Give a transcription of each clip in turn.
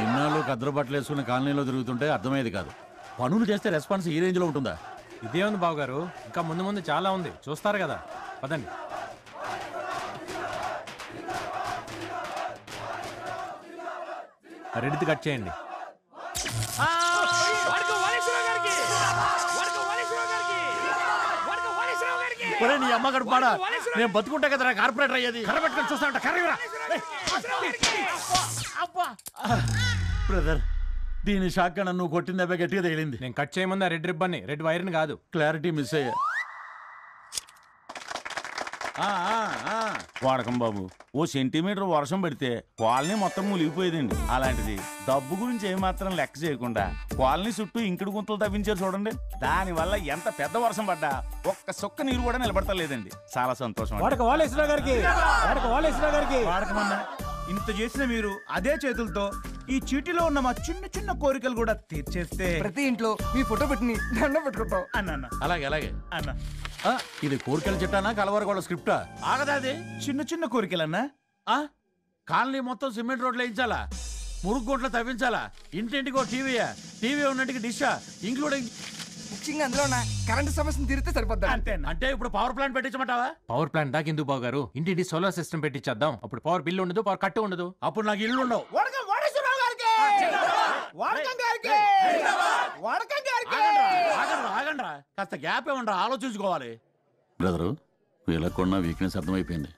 ఇన్నాళ్ళు కద్దరు బట్టలు వేసుకుని కాలనీలో తిరుగుతుంటే అర్థమయ్యేది కాదు. పనులు చేస్తే రెస్పాన్స్ ఈ రేంజ్ లో ఉంటుందా? ఇదే ఉంది బాబు గారు, ఇంకా ముందు ముందు చాలా ఉంది, చూస్తారు కదా. పదండి. రెడ్డి కట్ చేయండి. నీ అమ్మగారు పాడా, నేను బతుకుంటా కదా కార్పొరేటర్ అయ్యేది. కర్రబెట్టుకొని చూస్తానంట. బ్రదర్, దీని షాక్ నువ్వు కొట్టిన దెబ్బ గట్టిగా తగిలింది. నేను కట్ చేయమంది రెడ్ రిబ్బన్, రెడ్ వైర్ని కాదు. క్లారిటీ మిస్ అయ్యా. వాడకం బాబు, ఓ సెంటీమీటర్ వర్షం పడితే కాలనీ మొత్తం మునిగిపోయేదండి. అలాంటిది డబ్బు గురించి ఏమాత్రం లెక్క చేయకుండా కాలనీ చుట్టూ ఇంకుడు గుంతలు తవ్వించారు చూడండి. దానివల్ల ఎంత పెద్ద వర్షం పడ్డా ఒక్క సుక్క నీరు కూడా నిలబడతలేదండి. చాలా సంతోషం. వాడకమన్నా ఇంత చేసిన మీరు అదే చేతులతో ఈ చీటిలో ఉన్న మా చిన్న చిన్న కోరికలు కూడా తీర్చేస్తే ప్రతి ఇంట్లో మీ ఫోటో పెట్టి దండం పెట్టుకుంటాం అన్న. అలాగే అలాగే అన్న, ఇది కోరికలు చెట్టానా కలవరగోళ స్క్రిప్టా? ఆగదా అది? చిన్న చిన్న కోరికలన్నా. కాలనీ మొత్తం సిమెంట్ రోడ్లు వేయించాలా? మురుగు గుంటలు తవ్వించాలా? ఇంటింటికో టీవీయా? టీవీ ఉన్నట్టుగా డిషా? ఇంక్లూడింగ్ ముఖ్యంగా అందులో ఉన్న కరెంట్ సమస్యను తీరితే సరిపోద్ది. అంతేనా? అంటే ఇప్పుడు పవర్ ప్లాంట్ పెట్టించమంటావా? పవర్ ప్లాంట్ దాకా ఎందుకు బాబు గారు, ఇంటింటి సోలార్ సిస్టమ్ పెట్టించేద్దాం. అప్పుడు పవర్ బిల్ ఉండదు, పవర్ కట్టు ఉండదు. అప్పుడు నాకు ఇల్లు ఉండవు. ఆగండ్రా, కాస్త గ్యాప్ ఏమంటారా, ఆలోచించుకోవాలి. బ్రదరు, వీళ్ళకున్న వీక్నెస్ అర్థమైపోయింది.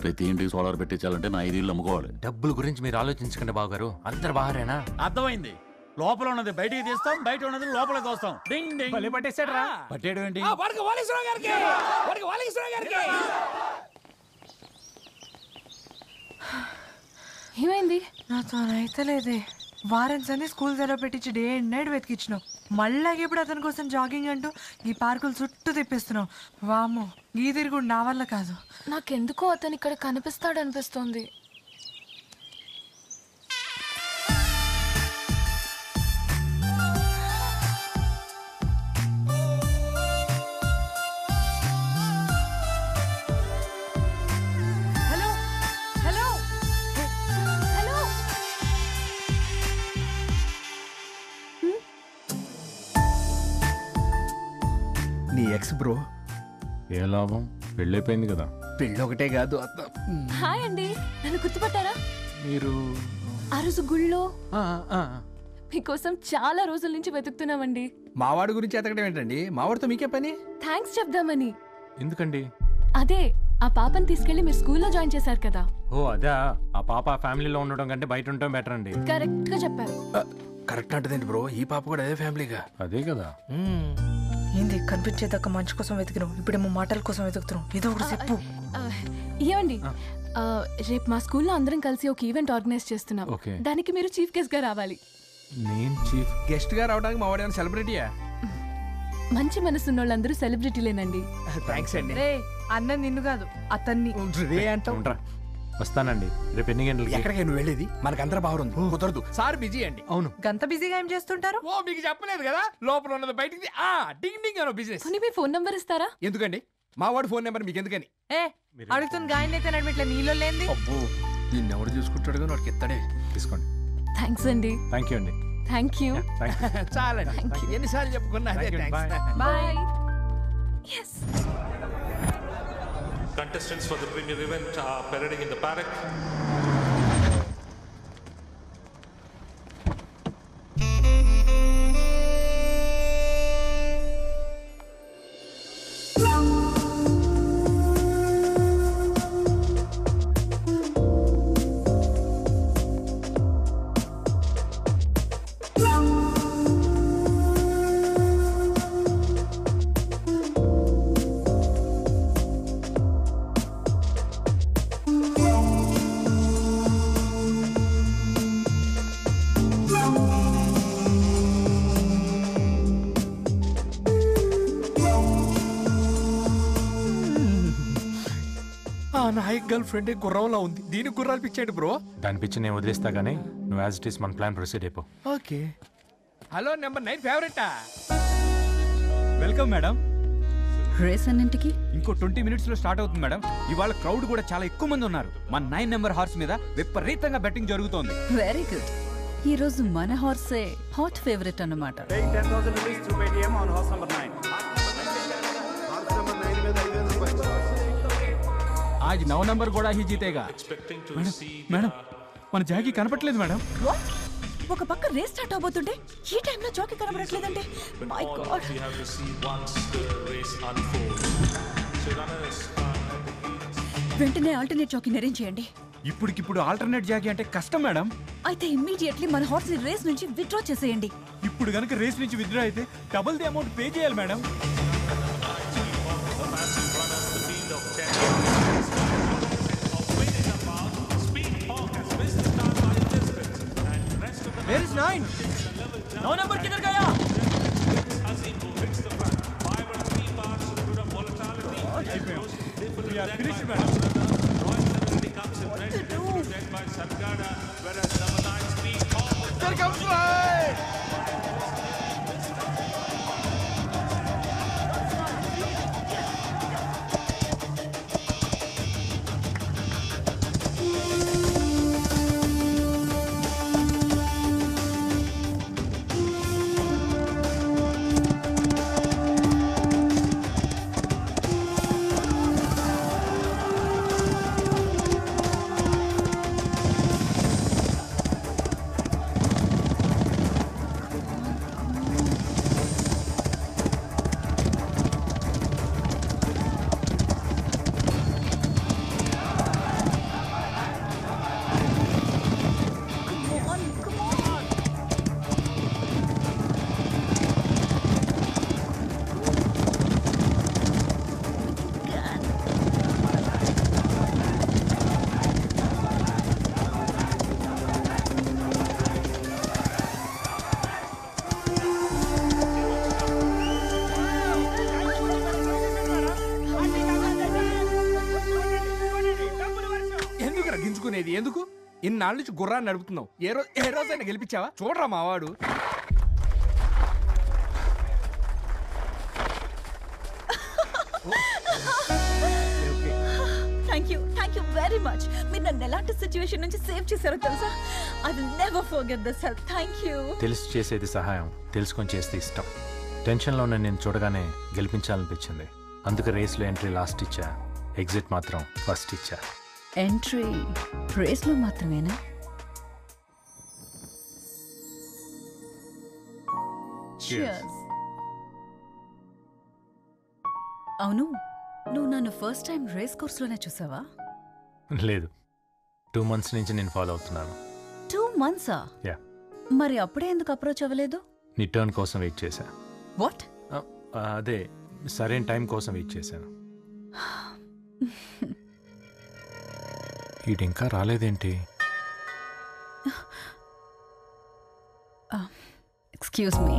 ప్రతి ఇంటికి సోలార్ పెట్టించాలంటే నా 5 ఇళ్ళు అమ్ముకోవాలి. డబ్బుల గురించి మీరు ఆలోచించకండి బాబు గారు, అందరు బాగారేనా? అర్థమైంది. లోపల ఉన్నది బయటికి తీస్తాం, బయట ఉన్నది లోపల తోస్తాం. పట్టేయడం ఏంటి? ఏమైంది? నాతో అయితలేదే. వారం సంది స్కూల్ సెలవు పెట్టించి డే అండ్ నైట్ వెతికిచ్చినావు. మళ్ళీ ఇప్పుడు అతని కోసం జాగింగ్ అంటూ ఈ పార్కులు చుట్టూ తిప్పిస్తున్నావు. వామ్మో, ఈ తిరుగుడు నా వల్ల కాదు. నాకెందుకో అతను ఇక్కడ కనిపిస్తాడనిపిస్తోంది. నీ ఎక్స్ బ్రో. ఏ లాభం, పెళ్ళైపోయింది కదా. పెళ్ళి ఒకటే కాదు. హాయ్ అండి, నన్ను గుర్తుపట్టారా? మీరు ఆ రోజు గుళ్ళో మీకోసం చాలా రోజుల నుంచి వెతుకుతున్నామండి. మావాడి గురించి ఎతకడం ఏంటండి? మావాడితో మీకే పని? థ్యాంక్స్ చెప్దామని. ఎందుకండి? అదే, ఆ పాపని తీసుకెళ్లి మీరు స్కూల్లో జాయిన్ చేశారు కదా. ఓ అదా, ఆ పాప ఫ్యామిలీలో ఉండడం కంటే బయట ఉండటం బెటర్ అండి. కరెక్ట్ గా చెప్పారు. కరెక్ట్ అంటదేంటి బ్రో, ఈ పాప కూడా అదే ఫ్యామిలీగా. అదే కదా. ఏంది కనిపించేదాకా మంచి కోసం వెతికినావు, ఇప్పుడేమో మాటల కోసం వెతుకుతున్నావు. ఏదో ఒకటి చెప్పు. ఏమండి, రేపు మా స్కూల్లో అందరం కలిసి ఒక ఈవెంట్ ఆర్గనైజ్ చేస్తున్నాం. దానికి మీరు చీఫ్ గెస్ట్ గా రావాలి. నేను చీఫ్ గెస్ట్ గా రావడానికి మా వాడు సెలబ్రిటీయా? మంచి మనసున్న వాళ్ళందరూ సెలబ్రిటీలేనండి. థ్యాంక్స్ అండి. అన్న నిన్ను కాదు, అతన్ని. వస్తానండి రేపు ఎన్ని గంటలకి? ఎక్కడికి నువ్వు వెళ్ళేది? మనకందరూ బాగా ఉంది. కుదరదు, సార్ బిజీ అండి. అవును, గంత బిజీగా ఏం చేస్తుంటారు? ఓ మీకు చెప్పలేదు కదా, లోపల ఉన్నది బయటికి డింగ్ డింగ్ అనో బిజినెస్. మీ ఫోన్ నంబర్ ఇస్తారా? ఎందుకండి? మా వాడు ఫోన్ నెంబర్ మీకు ఎందుకని? అడుగుతుంది గాయన అయితే నడిమిట్లా నీళ్ళు లేంది. అబ్బో, నిన్ను ఎవడు చూసుకుంటాడు కానీ వాడికి ఎత్తాడే. తీసుకోండి. థ్యాంక్స్ అండి. థ్యాంక్ యూ అండి. Thank you. చాలండి, ఎన్నిసార్లు చెప్పుకున్నా అదే thanks. Bye. yes. Contestants for the premier event are parading in the paddock. Nayak girlfriend గుర్రంలా ఉంది, దీనికి గుర్రాలు పిచ్చాడు బ్రో. దాని పిచ్చి నేను వదిలేస్తా గానీ నువ్వు యాజ్ ఇట్ ఈస్ మన ప్లాన్ ప్రొసీడ్ అయిపో. ఓకే. హలో, నెంబర్ 9 ఫేవరెటా? Welcome madam. రేస్ అన్నింటికి ఇంకో 20 minutes లో స్టార్ట్ అవుతుంది మేడం. ఇవాళ క్రౌడ్ కూడా చాలా ఎక్కువ మంది ఉన్నారు. మన 9 నెంబర్ హార్స్ మీద విపరీతంగా బెట్టింగ్ జరుగుతోంది. Very good. ఈ రోజు మన హార్సే హాట్ ఫేవరెట్ అన్నమాట. आज 9 नंबर కూడా హీ జీతేగా. మేడం మన జాకీ కనపట్లేదు మేడం. ఒక పక్క రేస్ స్టార్ట్ అవబోతుంటే ఈ టైంలో జాకీ కనబడట్లేదంటే మై గాడ్. వెంటనే ఆల్టర్నేట్ జాకీని అరేంజ్ చేయండి. ఇప్పుడికిప్పుడు ఆల్టర్నేట్ జాకీ అంటే కష్టం మేడం. అయితే ఇమ్మీడియట్లీ మన హార్స్ ని రేస్ నుంచి విత్డ్రా చేసేయండి. ఇప్పుడు గనుక రేస్ నుంచి విత్డ్రా అయితే డబుల్ ది అమౌంట్ పే చేయాలి మేడం. Where is 9? 9 number किधर गया? We are finished, madam. There comes right. ఎందుకు ఇన్నాళ్ళ నుంచి గుర్రాన్ని నడుపుతున్నావు? ఏ రోజైనా గెలిపించావా? చూడరా మావాడు. Thank you very much. మీరు నన్ను ఎలాంటి సిచ్యువేషన్ నుంచి సేవ్ చేశారో తెలుసా? I will never forget this help. Thank you. తెలిసి చేసేది సహాయం, తెలుసుకొని చేస్తే ఇష్టం. టెన్షన్లో నేను చూడగానే గెలిపించాలనిపించింది. అందుకే రేస్లో ఎంట్రీ లాస్ట్ ఇచ్చా, ఎగ్జిట్ మాత్రం ఫస్ట్ ఇచ్చా. ఎంట్రీ రేస్లో మాత్రమేనా? Cheers. అవును, నువ్వు నన్ను ఫస్ట్ టైం రేస్ కోర్స్లోనే చూసావా? లేదు, 2 months నుంచి నేను ఫాలో అవుతున్నాను. 2 months? యా. మరి అప్పుడే ఎందుకు అప్రోచ్ అవ్వలేదు? నీ టర్న్ కోసం వెయిట్ చేశా. వాట్? అదే సరైన టైం కోసం వెయిట్ చేశాను. వీడు ఇంకా రాలేదేంటి? Excuse me.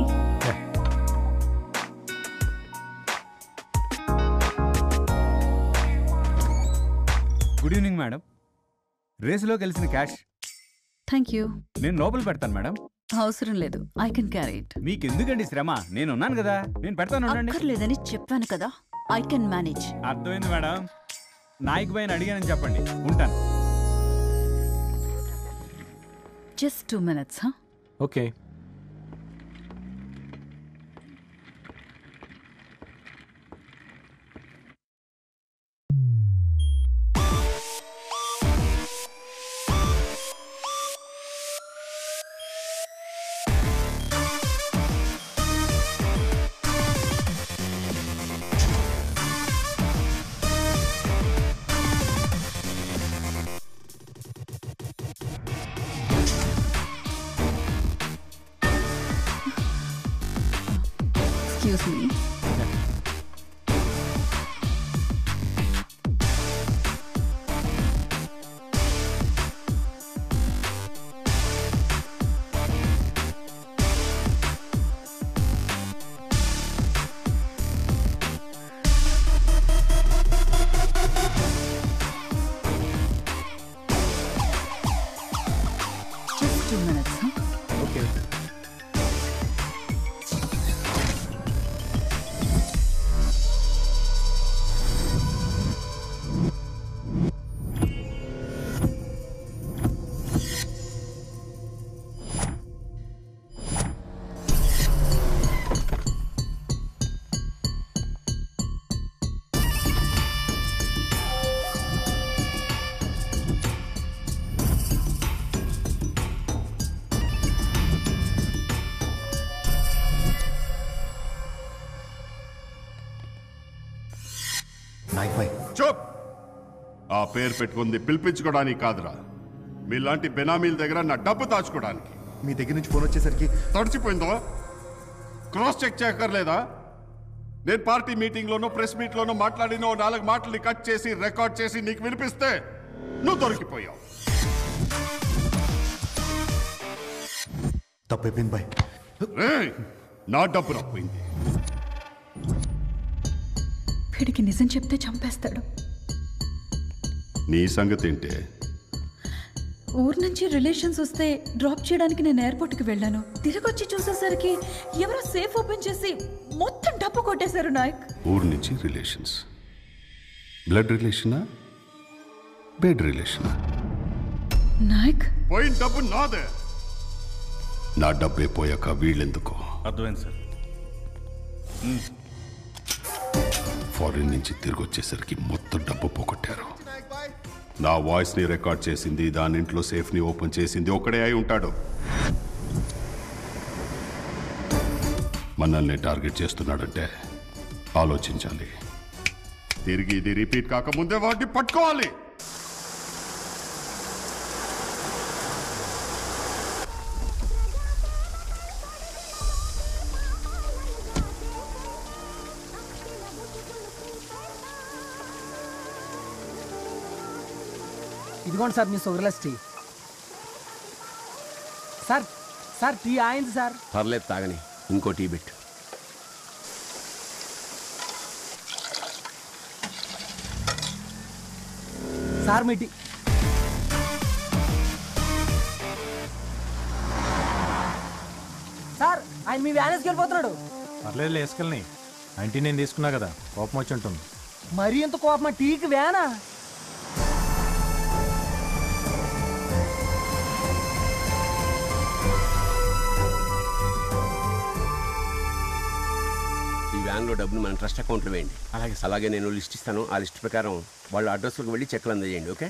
Good evening madam. రేసులో కలిసిన క్యాష్. Thank you. నేను లోపల పెడతాను మేడం. అవసరం లేదు, ఐ కెన్ క్యారీ ఇట్. మీకు ఎందుకండి శ్రమ? నేను ఉన్నాను కదా, నేను పెడతాను. అక్కర్లేదని చెప్పాను కదా, ఐ కెన్ మేనేజ్. అర్థమైంది మేడం. నాయక్ పైన అడిగానని చెప్పండి. ఉంటాను. Just 2 minutes. Okay. Excuse me. Just 2 minutes, huh? Okay. Nayak భాయ్ చూప్. ఆ పేరు పెట్టుకుంది పిలిపించుకోవడానికి కాదురా, మీలాంటి బెనామీల దగ్గర నా డబ్బు దాచుకోవడానికి. మీ దగ్గర నుంచి ఫోన్ వచ్చేసరికి తడిచిపోయిందో? Cross check చేయక్కర్లేదా? నేను పార్టీ మీటింగ్లోనో ప్రెస్ మీట్లోనో మాట్లాడిన 4 మాటల్ని కట్ చేసి రికార్డ్ చేసి నీకు వినిపిస్తే నువ్వు దొరికిపోయావు. తప్పైపోయింది భాయ్. నా డబ్బు రాపోయింది. వీడికి నిజం చెప్తే చంపేస్తాడు. నీ సంగతి ఏంటే? ఊరు నుంచి రిలేషన్స్ వస్తే డ్రాప్ చేయడానికి నేను ఎయిర్పోర్ట్కి వెళ్ళాను. తిరిగి వచ్చి చూసేసరికి ఎవరో సేఫ్ ఓపెన్ చేసి మొత్తం డబ్బు కొట్టేశారు నాయక్. ఊరు నుంచి రిలేషన్స్, బ్లడ్ రిలేషనా బెడ్ రిలేషనా? నాయక్ పోయిన డబ్బు నాదే. నా డబ్బే పోయాక వీళ్ళెందుకో అర్థమైంది సార్. ఫారిన్ నుంచి తిరిగి వచ్చేసరికి మొత్తం డబ్బు పోగొట్టారు. నా వాయిస్ ని రికార్డ్ చేసింది, దాని ఇంట్లో సేఫ్ ని ఓపెన్ చేసింది ఒకడే అయి ఉంటాడు. మనల్ని టార్గెట్ చేస్తున్నాడంటే ఆలోచించాలి. తిరిగి ఇది రిపీట్ కాకముందే వాటిని పట్టుకోవాలి. ఇదిగోండి సార్ మీ sugarless tea. Sir sir tea అయింది సార్. పర్లేదు తాగని, ఇంకో టీ పెట్టు. సార్ మీ టీ. సార్ ఆయన మీ వ్యానేజ్కి వెళ్ళిపోతున్నాడు. పర్లేదు వేసుకెళ్ళని, ఆంటీ నేను తీసుకున్నా కదా, కోపం వచ్చి ఉంటుంది. మరీ ఎంత కోపమా? టీకి వ్యానా? వ్యాన్లో డబ్బులు మన ట్రస్ట్ అకౌంట్లో వేయండి. అలాగే నేను లిస్ట్ ఇస్తాను. ఆ లిస్ట్ ప్రకారం వాళ్ళ అడ్రస్లకు వెళ్ళి చెక్లు అందజేయండి. ఓకే?